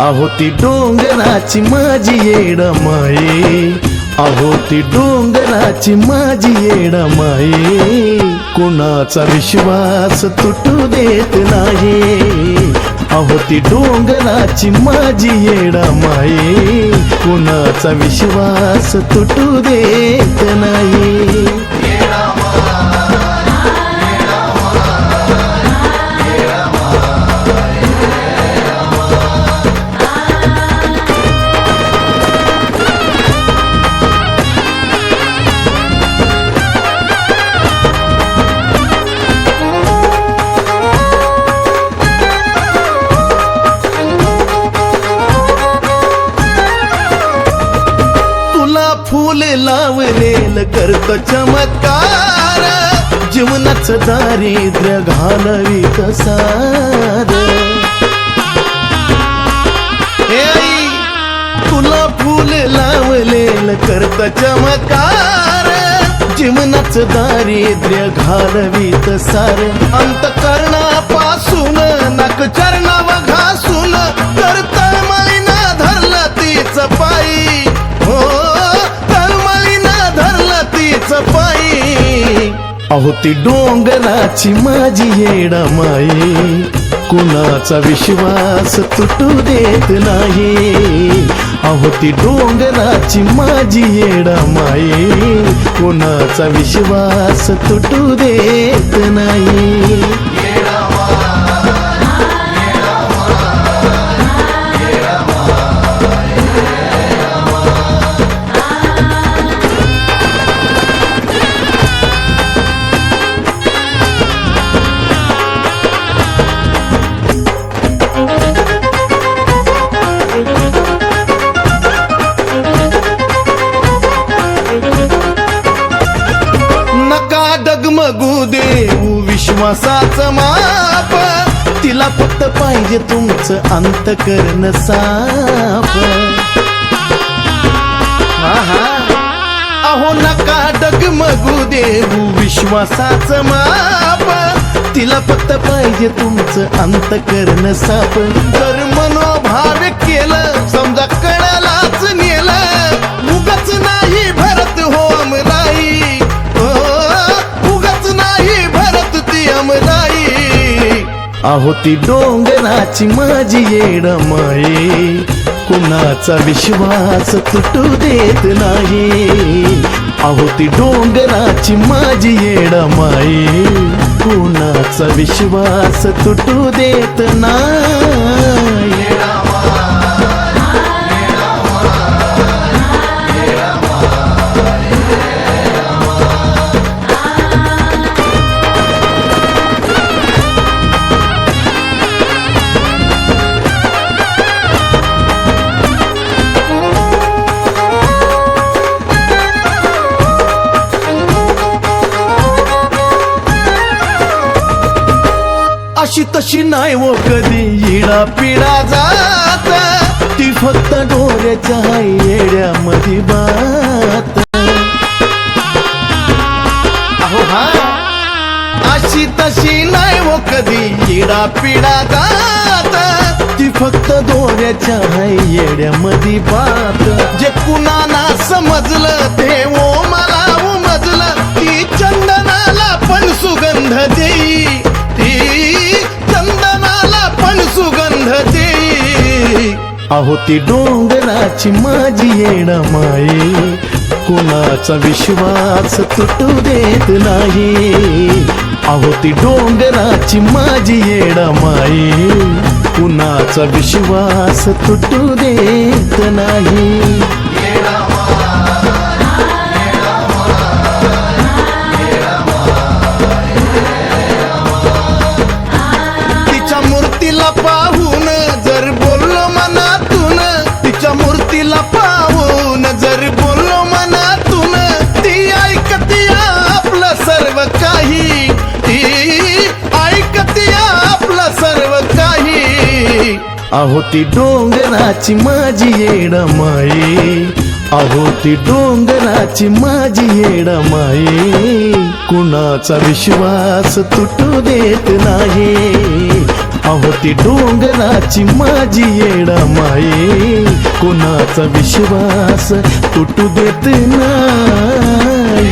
अहो ती डोंगराची माझी येडमाये, अहो ती डोंगराची माझी येडमाये, कोणाचा विश्वास तुटू देत नाही। अहो ती डोंगराची माझी येडमाये, कोणाचा विश्वास तुटू देत नाही। फूल लावलेल करत चमत्कार, जीवनाचं दारिद्र्य घालवीत सार। हे आई तुला फूल लावलेल करत चमत्कार, जीवनाचं दारिद्र्य घालवीत सार। अंतकरणापासून नाक चरणाव घासून, करता मळीना धरला तीच पायी, हो पायी। अहो ती डोंगराची माझी येडमाये, कुणाचा विश्वास तुटू देत नाही। अहो ती डोंगराची माझी येडमाये, कुणाचा विश्वास तुटू देत नाही। डगमगू देऊ विश्वासाचं माप, तिला फक्त पाहिजे तुमचं अंतकरण साफ। अहो नका डगमगू देऊ विश्वासाचं माप, तिला फक्त पाहिजे तुमचं अंतकरण साफ। जर मनोभाव केलं समजा कळलाच नेलं, उगाच नाही भरत हो अमराई, अहो ती डोंगराची माझी येडमाये, कुणाचा विश्वास तुटू देत नाही। अहो ती डोंगराची माझी येडमाये, कुणाचा विश्वास तुटू देत नाही। अशी तशी नाही वो कधी येडा पिढा जात, ती फक्त डोऱ्याच्या येड्यामध्ये बात। अहो हा अशी तशी नाही वो कधी येडा पिढा जात, ती फक्त डोऱ्याच्या येड्यामध्ये बात। जे कुणाला समजलं ते ओ मला उमजलं, ती चंदनाला पण सुगंध देई, चंदनाला पण सुगंध देई। अहो ती डोंगराची माझी येडमाये, कुणाचा विश्वास तुटू देत नाही। अहो ती डोंगराची माझी येडमाये, कुणाचा विश्वास तुटू देत नाही। पाहून जर बोललो मनातून, तिच्या मूर्तीला पाहून जर बोललो मनातून, ती ऐकती आपलं सर्व काही, ती ऐकती आपलं सर्व काही। अहो ती डोंगराची माझी येडमाये, अहो ती डोंगराची माझी येडमाये, कुणाचा विश्वास तुटू देत नाही। अहो ती डोंगराची माझी येडा माये, कोणाचा विश्वास तुटू देत नाही.